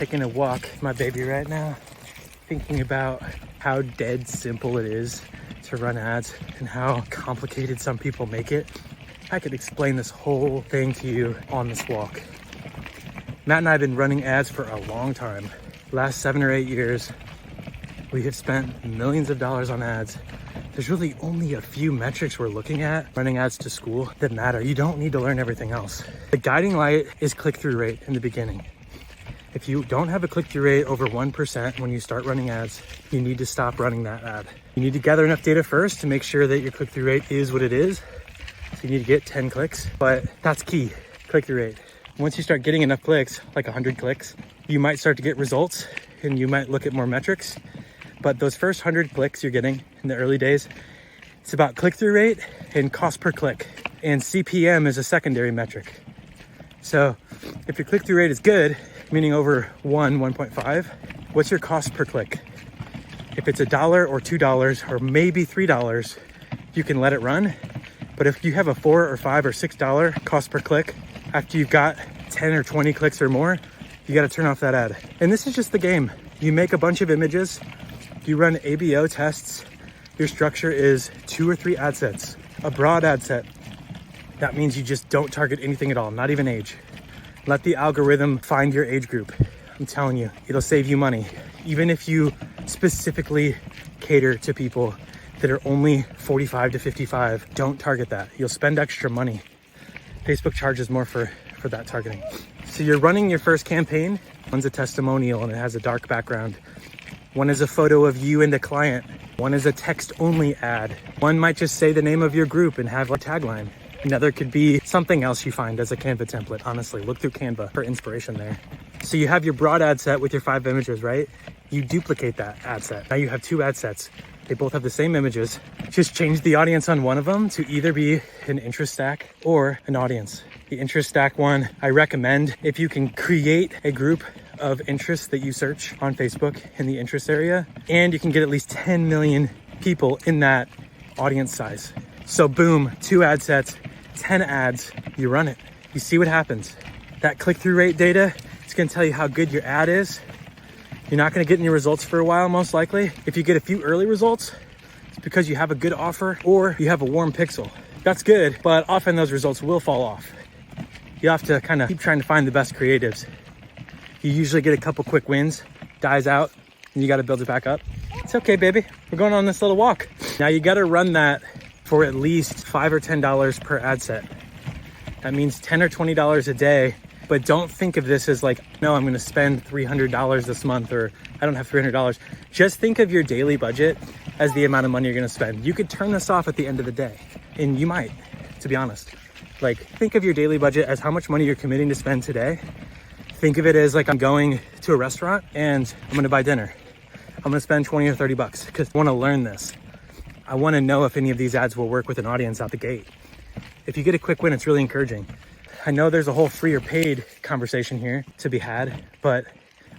Taking a walk with my baby right now, thinking about how dead simple it is to run ads and how complicated some people make it. I could explain this whole thing to you on this walk. Matt and I have been running ads for a long time. Last 7 or 8 years, we have spent millions of dollars on ads. There's really only a few metrics we're looking at running ads to Skool that matter. You don't need to learn everything else. The guiding light is click-through rate in the beginning. If you don't have a click-through rate over 1% when you start running ads, you need to stop running that ad. You need to gather enough data first to make sure that your click-through rate is what it is. So you need to get 10 clicks, but that's key, click-through rate. Once you start getting enough clicks, like 100 clicks, you might start to get results and you might look at more metrics. But those first 100 clicks you're getting in the early days, it's about click-through rate and cost per click. And CPM is a secondary metric. So if your click-through rate is good, meaning over 1.5, what's your cost per click? If it's $1 or $2 or maybe $3, you can let it run. But if you have a $4 or $5 or $6 cost per click, after you've got 10 or 20 clicks or more, you got to turn off that ad. And this is just the game. You make a bunch of images, you run ABO tests. Your structure is 2 or 3 ad sets, a broad ad set. That means you just don't target anything at all, not even age. Let the algorithm find your age group. I'm telling you, it'll save you money. Even if you specifically cater to people that are only 45 to 55, don't target that. You'll spend extra money. Facebook charges more for that targeting. So you're running your first campaign. One's a testimonial and it has a dark background. One is a photo of you and the client. One is a text-only ad. One might just say the name of your group and have a tagline. Another could be something else you find as a Canva template. Honestly, look through Canva for inspiration there. So you have your broad ad set with your 5 images, right? You duplicate that ad set. Now you have 2 ad sets. They both have the same images. Just change the audience on one of them to either be an interest stack or an audience. The interest stack one, I recommend if you can create a group of interests that you search on Facebook in the interest area, and you can get at least 10 million people in that audience size. So boom, 2 ad sets, 10 ads, you run it. You see what happens. That click-through rate data, it's gonna tell you how good your ad is. You're not gonna get any results for a while, most likely. If you get a few early results, it's because you have a good offer or you have a warm pixel. That's good, but often those results will fall off. You have to kind of keep trying to find the best creatives. You usually get a couple quick wins, dies out, and you gotta build it back up. It's okay, baby. We're going on this little walk. Now you gotta run that for at least $5 or $10 per ad set. That means $10 or $20 a day, but don't think of this as like, no, I'm gonna spend $300 this month, or I don't have $300. Just think of your daily budget as the amount of money you're gonna spend. You could turn this off at the end of the day, and you might, to be honest. Like, think of your daily budget as how much money you're committing to spend today. Think of it as like I'm going to a restaurant and I'm gonna buy dinner. I'm gonna spend 20 or 30 bucks because I wanna learn this. I wanna know if any of these ads will work with an audience out the gate. If you get a quick win, it's really encouraging. I know there's a whole free or paid conversation here to be had, but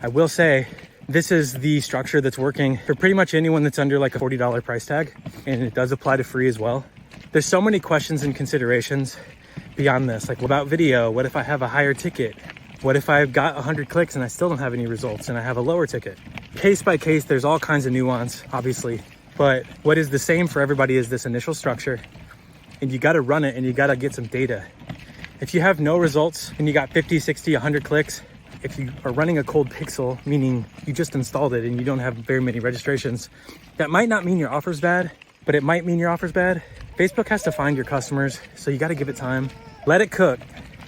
I will say this is the structure that's working for pretty much anyone that's under like a $40 price tag, and it does apply to free as well. There's so many questions and considerations beyond this. Like, what about video? What if I have a higher ticket? What if I've got 100 clicks and I still don't have any results and I have a lower ticket? Case by case, there's all kinds of nuance, obviously. But what is the same for everybody is this initial structure. And you gotta run it and you gotta get some data. If you have no results and you got 50, 60, 100 clicks, if you are running a cold pixel, meaning you just installed it and you don't have very many registrations, that might not mean your offer's bad, but it might mean your offer's bad. Facebook has to find your customers, so you gotta give it time. Let it cook.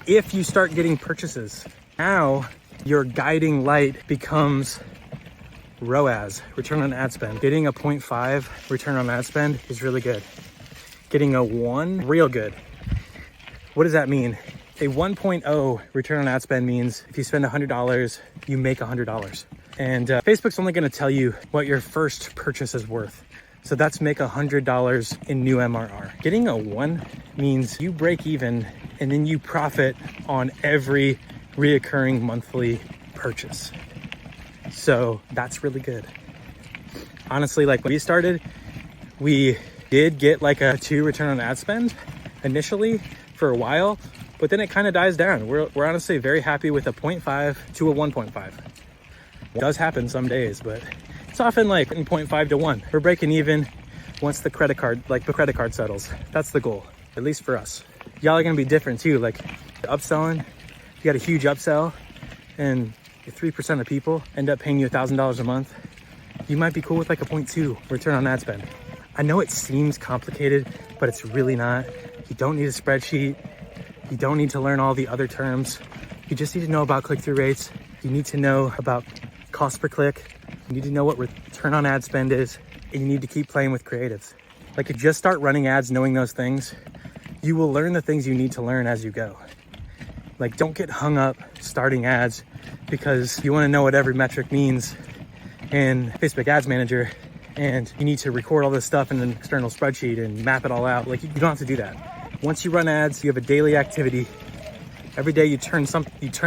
If you start getting purchases, now your guiding light becomes ROAS, return on ad spend. Getting a 0.5 return on ad spend is really good. Getting a 1, real good. What does that mean? A 1.0 return on ad spend means if you spend $100, you make $100. And Facebook's only gonna tell you what your first purchase is worth. So that's make $100 in new MRR. Getting a 1 means you break even and then you profit on every reoccurring monthly purchase. So that's really good. Honestly, like when we started, we did get like a 2 return on ad spend initially for a while, but then it kind of dies down. We're honestly very happy with a 0.5 to a 1.5. It does happen some days, but it's often like in 0.5 to 1. We're breaking even once the credit card settles. That's the goal, at least for us. Y'all are gonna be different too. Like upselling, you got a huge upsell and 3% of people end up paying you $1,000 a month. You might be cool with like a 0.2 return on ad spend. I know it seems complicated, but it's really not. You don't need a spreadsheet. You don't need to learn all the other terms. You just need to know about click-through rates. You need to know about cost per click. You need to know what return on ad spend is, and you need to keep playing with creatives. Like, if you just start running ads knowing those things, you will learn the things you need to learn as you go. Like, don't get hung up starting ads because you want to know what every metric means in Facebook Ads Manager, and you need to record all this stuff in an external spreadsheet and map it all out. Like, you don't have to do that. Once you run ads, you have a daily activity. Every day you turn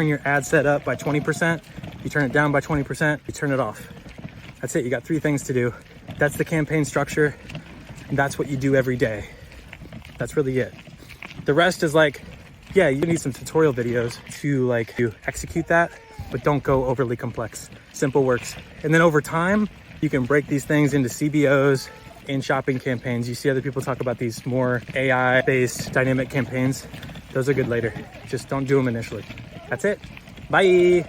your ad set up by 20%, you turn it down by 20%, you turn it off. That's it. You got 3 things to do. That's the campaign structure, and that's what you do every day. That's really it. The rest is like, yeah, you need some tutorial videos to execute that, but don't go overly complex. Simple works. And then over time, you can break these things into CBOs and shopping campaigns. You see other people talk about these more AI-based dynamic campaigns. Those are good later. Just don't do them initially. That's it. Bye.